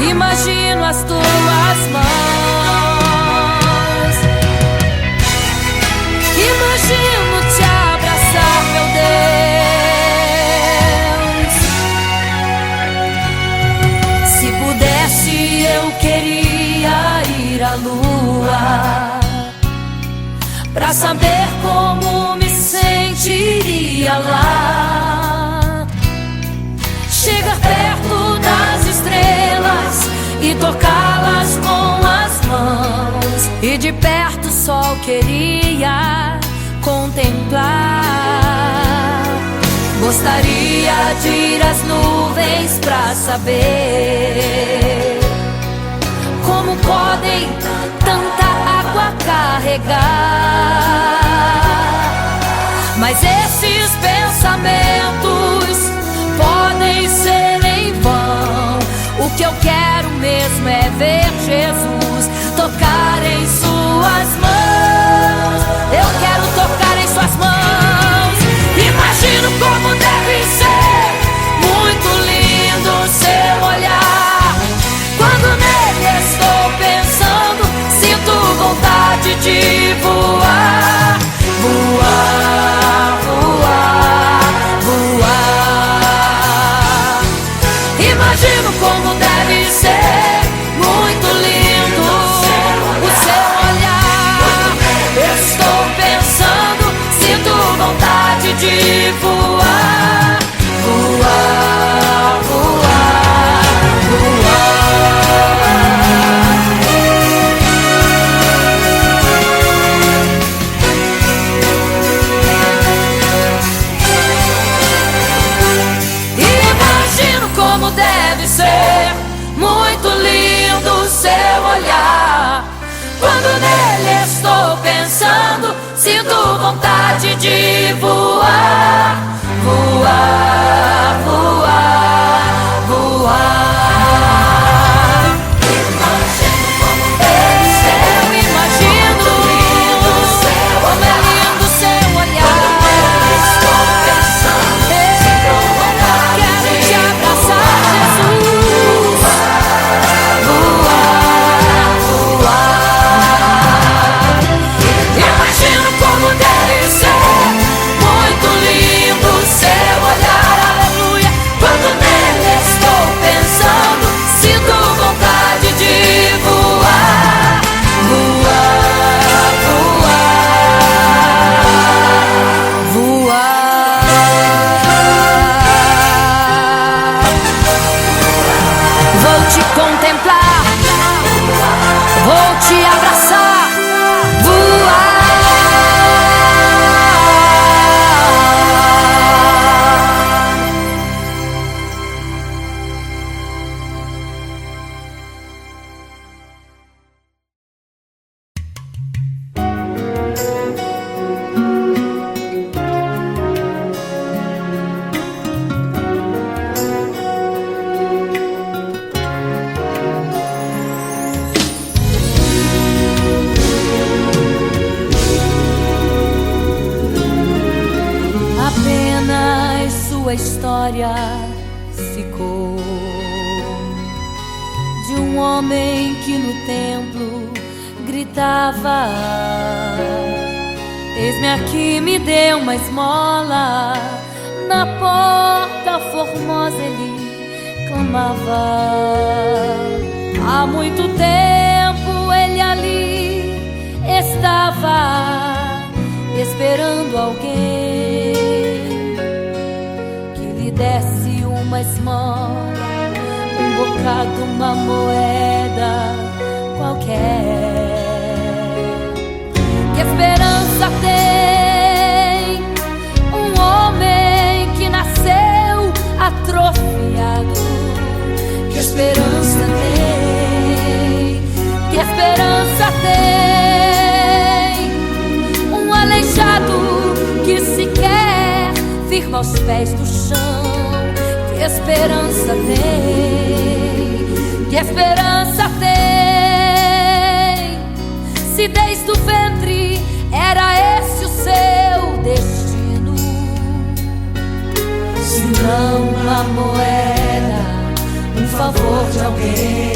Imagino as tuas mãos. Imagino te abraçar, meu Deus. Se pudesse, eu queria ir à lua pra saber como me sentiria lá. Chegar perto das estrelas e tocá-las com as mãos, e de perto só queria contemplar. Gostaria de ir às nuvens pra saber como podem tanta água carregar. Mas esses pensamentos podem ser em vão. O que eu quero mesmo é ver Jesus tocar em suas mãos. Eu quero tocar em suas mãos. Imagino como deve ser muito lindo seu olhar. Quando nele estou pensando, sinto vontade de voar, voar, voar, voar. Imagino como deve ser muito lindo o seu olhar. Estou pensando, sinto vontade de voar, voar, voar, voar. Imagino como deve ser muito lindo seu olhar. Quando nele estou pensando, sinto vontade de voar, voar, voar, voar. Imagino como deve ser, eu imagino como é lindo seu olhar. Estou pensando, sinto vontade, quero te abraçar, Jesus. Voar, voar. Imagino como deve ser muito lindo seu olhar. te contemplar, vou te abraçar, voar. Apenas sua história ficou de um homem que no templo gritava: eis-me aqui, me dê uma esmola. Na porta formosa ele clamava. Há muito tempo ele ali estava esperando alguém que lhe desse uma esmola, um bocado, uma moeda qualquer. Que esperança tem um homem que nasceu atrofiado? Que esperança tem? Que esperança tem um aleijado que sequer firma os pés no chão? Que esperança tem? Que esperança tem? Se desde o ventre era esse o seu destino, se não uma moeda, um favor de alguém.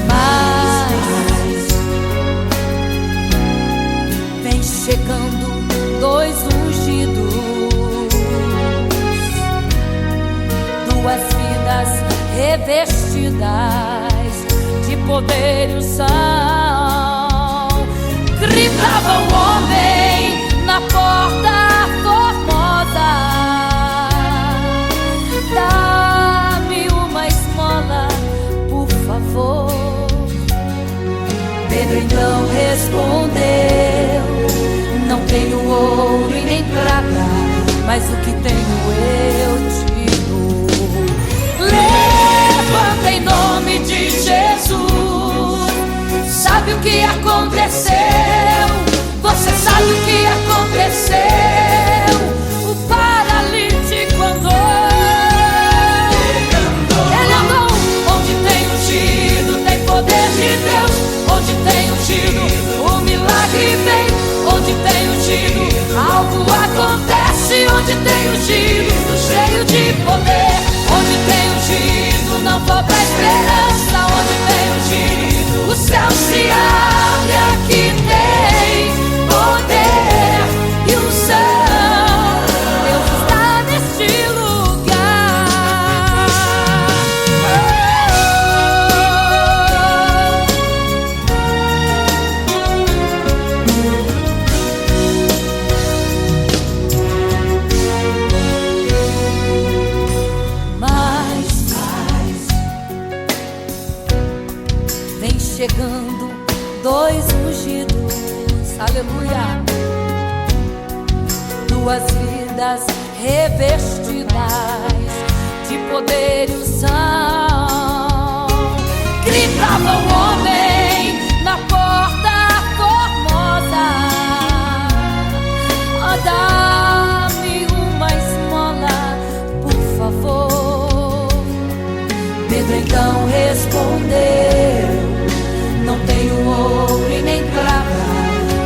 Mas vem chegando dois ungidos, duas vidas revestidas de poder e unção. Gritava o homem na porta formosa: dá-me uma esmola, por favor. Pedro então respondeu: não tenho ouro e nem prata, mas o que tenho eu te dou. Levanta em nome de Jesus. Sabe o que aconteceu? Você sabe o que aconteceu? O paralítico andou. Ele andou. Onde tem ungido, tem poder de Deus. Onde tem ungido, o milagre vem. Onde tem ungido, algo acontece. Onde tem ungido, cheio de poder. Onde tem ungido, não falta esperança. Onde tem ungido, o céu se abre. Aqui tem poder e unção. Deus está neste lugar. Mas vem chegando dois ungidos, aleluia, duas vidas revestidas de poder e unção. Gritava o homem na porta formosa: oh, dá-me uma esmola, por favor. Pedro então respondeu: não tenho ouro e nem prata,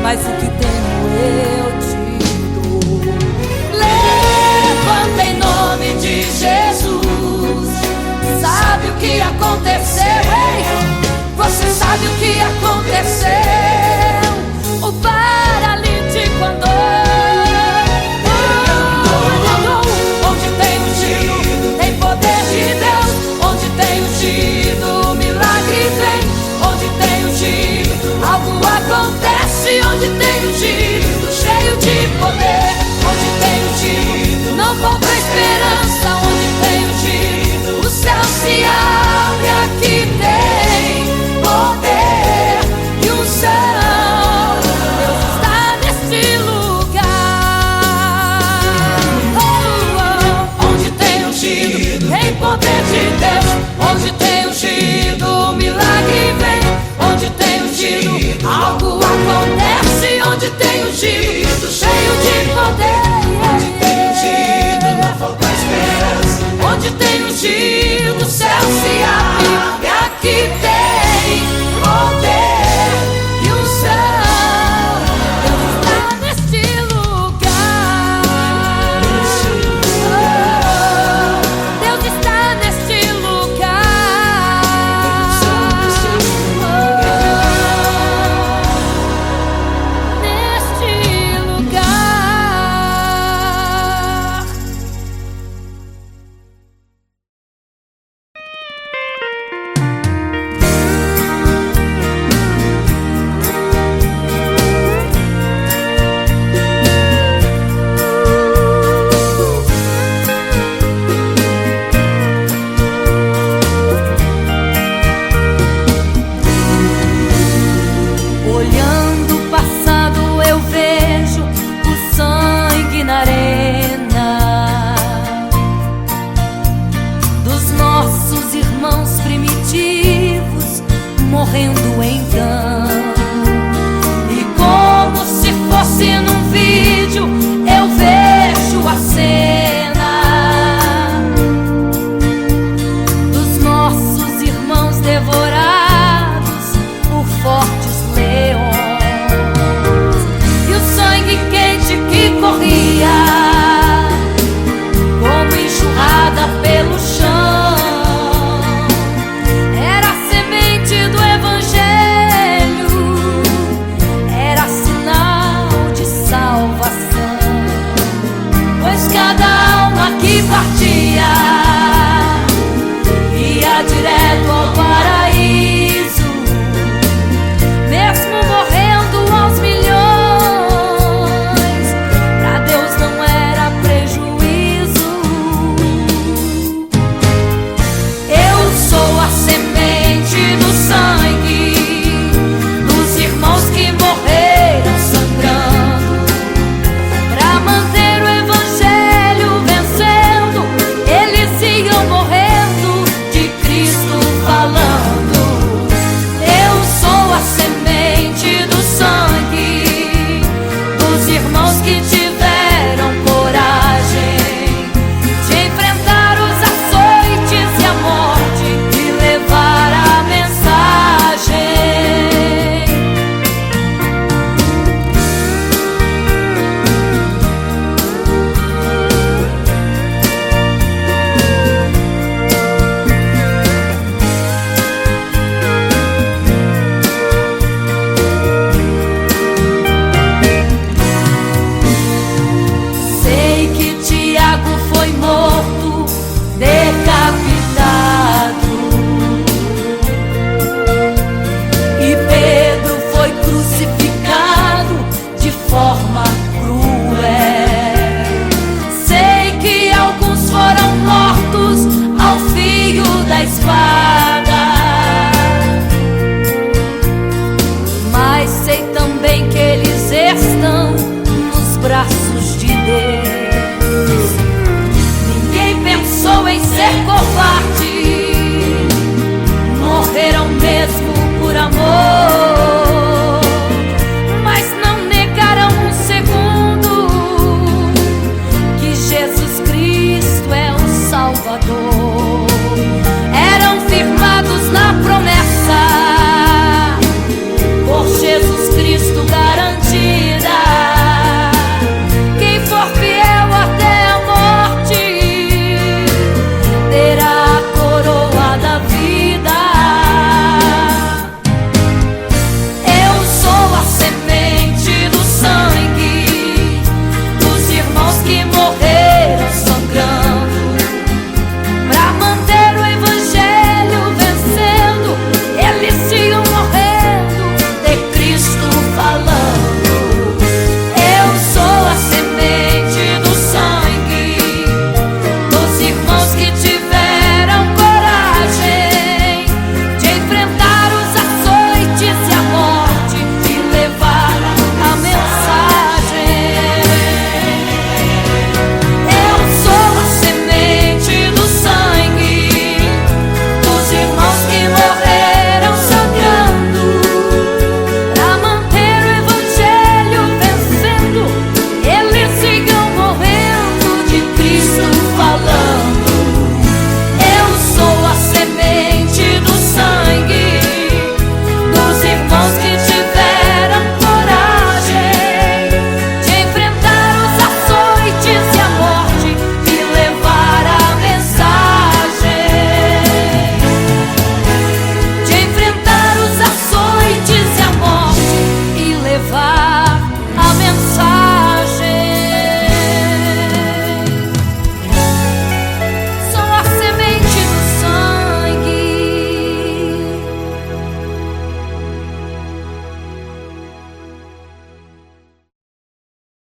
mas o que tenho eu te dou. Levanta em nome de Jesus. Sabe o que aconteceu? Ei, você sabe o que aconteceu? O paralítico andou. Onde tem ungido, tem poder de Deus. Onde tem ungido, o milagre vem. Onde tem ungido, algo acontece. Onde tem ungido, cheio de poder. Onde tem ungido, não falta esperança. Onde tem ungido, o céu se abre. poder de Deus.